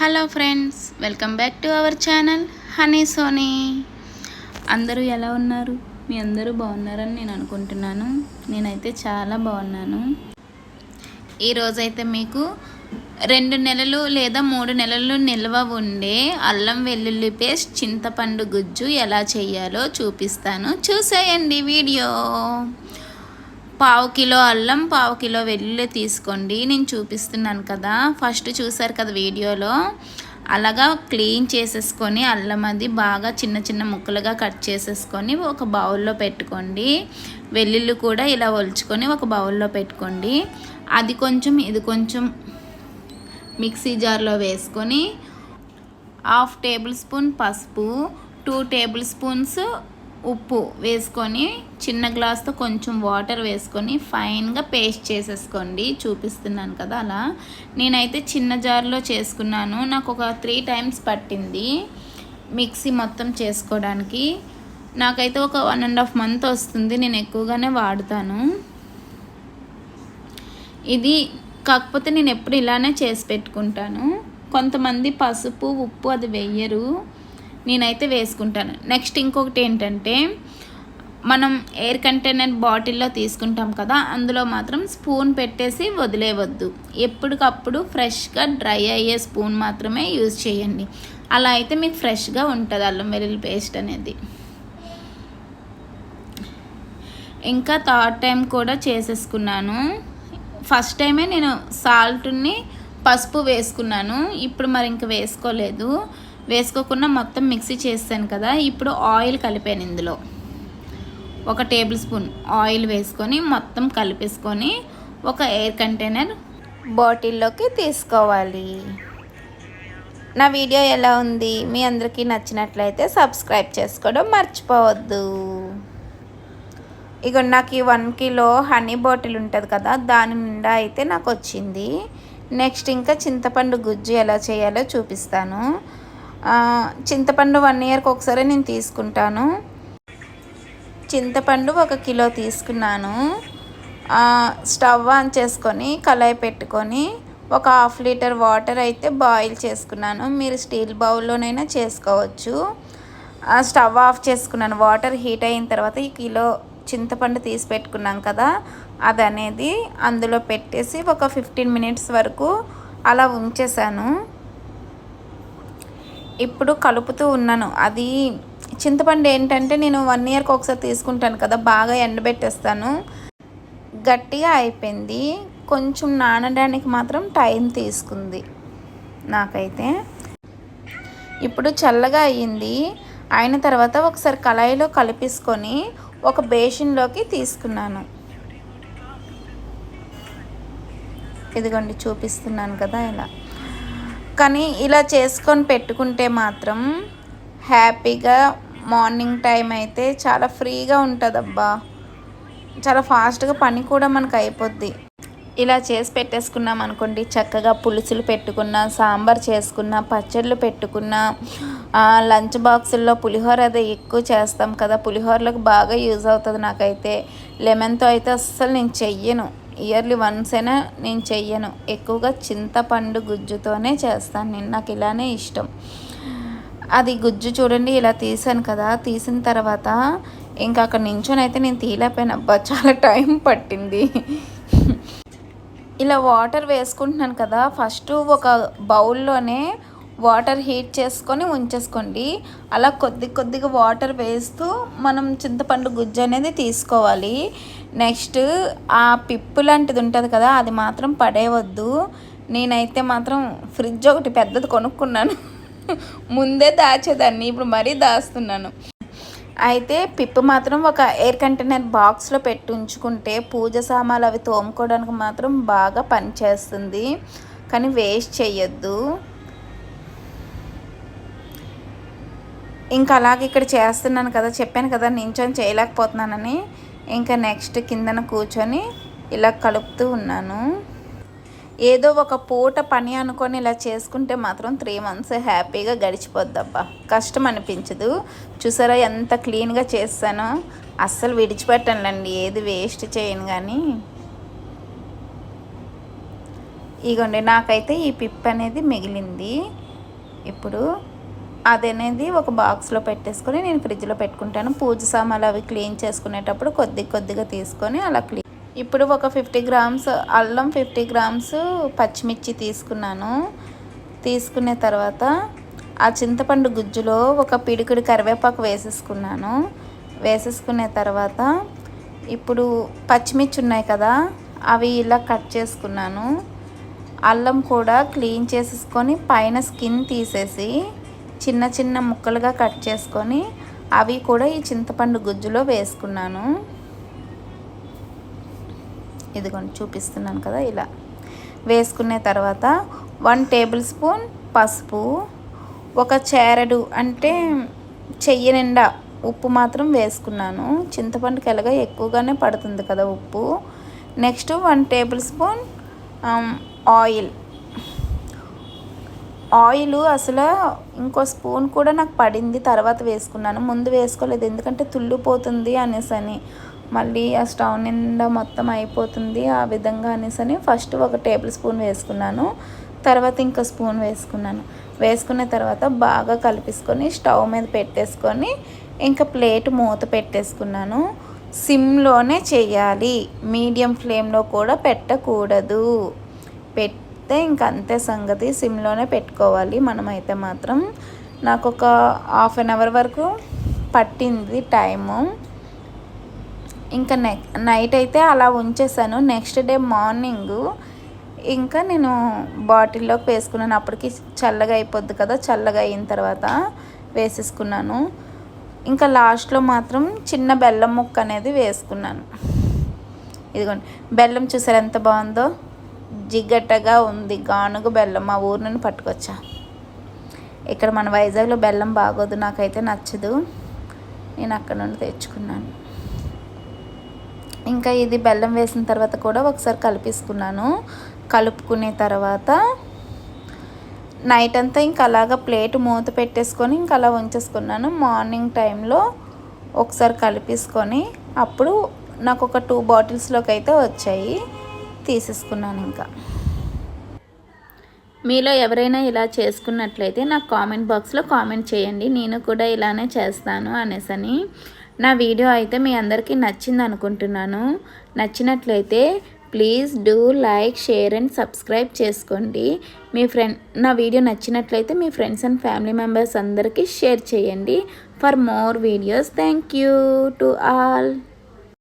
Hello friends, welcome back to our channel Honey Soni. అందరూ ఎలా ఉన్నారు? మీ అందరూ బాగున్నారని నేను అనుకుంటున్నాను. నేనైతే చాలా బాగున్నాను. ఈరోజైతే మీకు 2 నెలలు లేదా 3 నెలలు నిల్వ ఉండే అల్లం వెల్లుల్లి పేస్ట్, చింతపండు గుజ్జు ఎలా చేయాలో చూపిస్తాను. చూసేయండి వీడియో. 1/2 కిలో అల్లం, 1/2 కిలో వెల్లుల్లి తీసుకోండి. నేను చూపిస్తున్నాను కదా, ఫస్ట్ చూసారు కదా వీడియోలో. అలాగా క్లీన్ చేసేసుకొని అల్లం అది బాగా చిన్న చిన్న ముక్కలుగా కట్ చేసేసుకొని ఒక బౌల్లో పెట్టుకోండి. వెల్లుల్లి కూడా ఇలా ఒలుచుకొని ఒక బౌల్లో పెట్టుకోండి. అది కొంచెం ఇది కొంచెం మిక్సీ జార్లో వేసుకొని 1/2 టేబుల్ స్పూన్ పసుపు, 2 టేబుల్ స్పూన్స్ ఉప్పు వేసుకొని చిన్న గ్లాస్తో కొంచెం వాటర్ వేసుకొని ఫైన్గా పేస్ట్ చేసేసుకోండి. చూపిస్తున్నాను కదా అలా. నేనైతే చిన్న జార్లో చేసుకున్నాను. నాకు ఒక 3 టైమ్స్ పట్టింది మిక్సీ మొత్తం చేసుకోవడానికి. నాకైతే ఒక 1.5 మంత్ వస్తుంది. నేను ఎక్కువగానే వాడుతాను ఇది. కాకపోతే నేను ఎప్పుడు ఇలానే చేసి పెట్టుకుంటాను. కొంతమంది పసుపు ఉప్పు అది వేయరు, నేనైతే వేసుకుంటాను. నెక్స్ట్ ఇంకొకటి ఏంటంటే, మనం ఎయిర్ కంటైనర్ బాటిల్లో తీసుకుంటాం కదా, అందులో మాత్రం స్పూన్ పెట్టేసి వదిలేవద్దు. ఎప్పటికప్పుడు ఫ్రెష్గా డ్రై అయ్యే స్పూన్ మాత్రమే యూజ్ చేయండి. అలా అయితే మీకు ఫ్రెష్గా ఉంటుంది అల్లం వెల్లుల్లి పేస్ట్ అనేది. ఇంకా 3rd టైం కూడా చేసేసుకున్నాను. ఫస్ట్ టైమే నేను సాల్ట్ని పసుపు వేసుకున్నాను. ఇప్పుడు మరి ఇంకా వేసుకోలేదు. వేసుకోకుండా మొత్తం మిక్సీ చేస్తాను కదా. ఇప్పుడు ఆయిల్ కలిపాను. ఇందులో 1 టేబుల్ స్పూన్ ఆయిల్ వేసుకొని మొత్తం కలిపేసుకొని ఒక ఎయిర్ కంటైనర్ బాటిల్లోకి తీసుకోవాలి. నా వీడియో ఎలా ఉంది? మీ అందరికీ నచ్చినట్లయితే సబ్స్క్రైబ్ చేసుకోవడం మర్చిపోవద్దు. ఇక నాకు 1 కిలో హనీ బాటిల్ ఉంటుంది కదా, దాని నిండా అయితే నాకు వచ్చింది. నెక్స్ట్ ఇంకా చింతపండు గుజ్జు ఎలా చేయాలో చూపిస్తాను. చింతపండు 1 ఇయర్కి ఒకసారి నేను తీసుకుంటాను. చింతపండు 1 కిలో తీసుకున్నాను. స్టవ్ ఆన్ చేసుకొని కళాయి పెట్టుకొని ఒక 1/2 లీటర్ వాటర్ అయితే బాయిల్ చేసుకున్నాను. మీరు స్టీల్ బౌల్లోనైనా చేసుకోవచ్చు. స్టవ్ ఆఫ్ చేసుకున్నాను. వాటర్ హీట్ అయిన తర్వాత ఈ కిలో చింతపండు తీసి పెట్టుకున్నాం కదా, అది అనేది అందులో పెట్టేసి ఒక 15 మినిట్స్ వరకు అలా ఉంచేసాను. ఇప్పుడు కలుపుతూ ఉన్నాను. అది చింతపండు ఏంటంటే నేను 1 ఇయర్కి ఒకసారి తీసుకుంటాను కదా, బాగా ఎండబెట్టేస్తాను. గట్టిగా అయిపోయింది. కొంచెం నానడానికి మాత్రం టైం తీసుకుంది నాకైతే. ఇప్పుడు చల్లగా అయ్యింది. అయిన తర్వాత ఒకసారి కళాయిలో కలిపేసుకొని ఒక బేసిన్లోకి తీసుకున్నాను. ఇదిగోండి చూపిస్తున్నాను కదా ఇలా. కానీ ఇలా చేసుకొని పెట్టుకుంటే మాత్రం హ్యాపీగా మార్నింగ్ టైం అయితే చాలా ఫ్రీగా ఉంటుంది. అబ్బా, చాలా ఫాస్ట్గా పని కూడా మనకు అయిపోద్ది. ఇలా చేసి పెట్టేసుకున్నాం అనుకోండి, చక్కగా పులుసులు పెట్టుకున్నా, సాంబార్ చేసుకున్నా, పచ్చళ్ళు పెట్టుకున్నా, లంచ్ బాక్సుల్లో పులిహోర అదే ఎక్కువ చేస్తాం కదా, పులిహోరలకు బాగా యూజ్ అవుతుంది. నాకైతే లెమన్తో అయితే అస్సలు నేను చెయ్యను. ఇయర్లీ వన్స్ అయినా నేను చెయ్యను. ఎక్కువగా చింతపండు గుజ్జుతోనే చేస్తాను. నాకు ఇలానే ఇష్టం. అది గుజ్జు చూడండి ఇలా తీసాను కదా, తీసిన తర్వాత ఇంకా అక్కడ నించొని అయితే నేను తీయలేకపోయాను. అబ్బా, చాలా టైం పట్టింది. ఇలా వాటర్ వేసుకుంటున్నాను కదా, ఫస్ట్ ఒక బౌల్లోనే వాటర్ హీట్ చేసుకొని ఉంచేసుకోండి. అలా కొద్దిగా వాటర్ వేస్తూ మనం చింతపండు గుజ్జు అనేది తీసుకోవాలి. నెక్స్ట్ ఆ పిప్పు లాంటిది ఉంటుంది కదా, అది మాత్రం పడేయవద్దు. నేనైతే మాత్రం ఫ్రిడ్జ్ ఒకటి పెద్దది కొనుక్కున్నాను. ముందే దాచేదాన్ని, ఇప్పుడు మరీ దాస్తున్నాను. అయితే పిప్పు మాత్రం ఒక ఎయిర్ కంటైనర్ బాక్స్లో పెట్టి ఉంచుకుంటే పూజ సామాన్లు అవి తోముకోవడానికి మాత్రం బాగా పనిచేస్తుంది. కానీ వేస్ట్ చేయొద్దు. ఇంకా అలాగే ఇక్కడ చేస్తున్నాను కదా, చెప్పాను కదా నించొని చేయలేకపోతున్నానని. ఇంకా నెక్స్ట్ కిందన కూర్చొని ఇలా కలుపుతూ ఉన్నాను. ఏదో ఒక పూట పని అనుకొని ఇలా చేసుకుంటే మాత్రం 3 మంత్స్ హ్యాపీగా గడిచిపోద్దబ్బా, కష్టం అనిపించదు. చూసారా ఎంత క్లీన్గా చేస్తానో, అస్సలు విడిచిపెట్టనులేండి, ఏది వేస్ట్ చేయను. కానీ ఇగోండి నాకైతే ఈ పిప్ అనేది మిగిలింది. ఇప్పుడు అదనేది ఒక బాక్స్లో పెట్టేసుకొని నేను ఫ్రిడ్జ్లో పెట్టుకుంటాను. పూజ సామాన్లు అవి క్లీన్ చేసుకునేటప్పుడు కొద్దిగా తీసుకొని అలా క్లీన్. ఇప్పుడు ఒక 50 గ్రామ్స్ అల్లం, 50 గ్రామ్స్ పచ్చిమిర్చి తీసుకున్నాను. తీసుకున్న తర్వాత ఆ చింతపండు గుజ్జులో ఒక పిడికిడి కరివేపాకు వేసేసుకున్నాను. వేసేసుకున్న తర్వాత ఇప్పుడు పచ్చిమిర్చి ఉన్నాయి కదా, అవి ఇలా కట్ చేసుకున్నాను. అల్లం కూడా క్లీన్ చేసేసుకొని పైన స్కిన్ తీసేసి చిన్న చిన్న ముక్కలుగా కట్ చేసుకొని అవి కూడా ఈ చింతపండు గుజ్జులో వేసుకున్నాను. ఇదిగోండి చూపిస్తున్నాను కదా, ఇలా వేసుకున్న తర్వాత 1 టేబుల్ స్పూన్ పసుపు, ఒక చేరడు అంటే చెయ్యి నిండా ఉప్పు మాత్రం వేసుకున్నాను. చింతపండుకి ఎలాగా ఎక్కువగానే పడుతుంది కదా ఉప్పు. నెక్స్ట్ 1 టేబుల్ స్పూన్ ఆయిల్ అసలు ఇంకో స్పూన్ కూడా నాకు పడింది, తర్వాత వేసుకున్నాను. ముందు వేసుకోలేదు ఎందుకంటే తుల్లిపోతుంది అనేసని, మళ్ళీ ఆ స్టవ్ నిండా మొత్తం అయిపోతుంది ఆ విధంగా అనేసని ఫస్ట్ 1 టేబుల్ స్పూన్ వేసుకున్నాను. తర్వాత ఇంకో స్పూన్ వేసుకున్నాను. వేసుకున్న తర్వాత బాగా కలిపేసుకొని స్టవ్ మీద పెట్టేసుకొని ఇంకా ప్లేట్ మూత పెట్టేసుకున్నాను. సిమ్లోనే చేయాలి, మీడియం ఫ్లేమ్లో కూడా పెట్టకూడదు. పెడితే ఇంక అంతే సంగతి, సిమ్లోనే పెట్టుకోవాలి మనమైతే మాత్రం. నాకు ఒక హాఫ్ అన్ అవర్ వరకు పట్టింది టైము. ఇంకా నైట్ అయితే అలా ఉంచేసాను. నెక్స్ట్ డే మార్నింగ్ ఇంకా నేను బాటిల్లోకి వేసుకున్నాను. అప్పటికి చల్లగా అయిపోద్ది కదా, చల్లగా అయిన తర్వాత వేసేసుకున్నాను. ఇంకా లాస్ట్లో మాత్రం చిన్న బెల్లం ముక్క అనేది వేసుకున్నాను. ఇదిగోండి బెల్లం చూసారు ఎంత బాగుందో, జిగటగా ఉంది. గానుగ బెల్లం మా ఊరు నుండి పట్టుకొచ్చా. ఇక్కడ మన వైజాగ్లో బెల్లం బాగోదు, నాకైతే నచ్చదు, నేను అక్కడ నుండి తెచ్చుకున్నాను. ఇంకా ఇది బెల్లం వేసిన తర్వాత కూడా ఒకసారి కలిపేసుకున్నాను. కలుపుకునే తర్వాత నైట్ అంతా ఇంకా అలాగా ప్లేట్ మూత పెట్టేసుకొని ఇంకా అలా ఉంచేసుకున్నాను. మార్నింగ్ టైంలో ఒకసారి కలిపేసుకొని అప్పుడు నాకు ఒక 2 బాటిల్స్లోకి అయితే వచ్చాయి, తీసేసుకున్నాను. ఇంకా మీలో ఎవరైనా ఇలా చేసుకున్నట్లయితే నాకు కామెంట్ బాక్స్లో కామెంట్ చేయండి, నేను కూడా ఇలానే చేస్తాను అనేసని. నా వీడియో అయితే మీ అందరికీ నచ్చింది అనుకుంటున్నాను. నచ్చినట్లయితే please do like, share and subscribe చేసుకోండి. నా వీడియో నచ్చినట్లయితే మీ ఫ్రెండ్స్ అండ్ ఫ్యామిలీ మెంబర్స్ అందరికీ షేర్ చేయండి. For more videos thank you to all.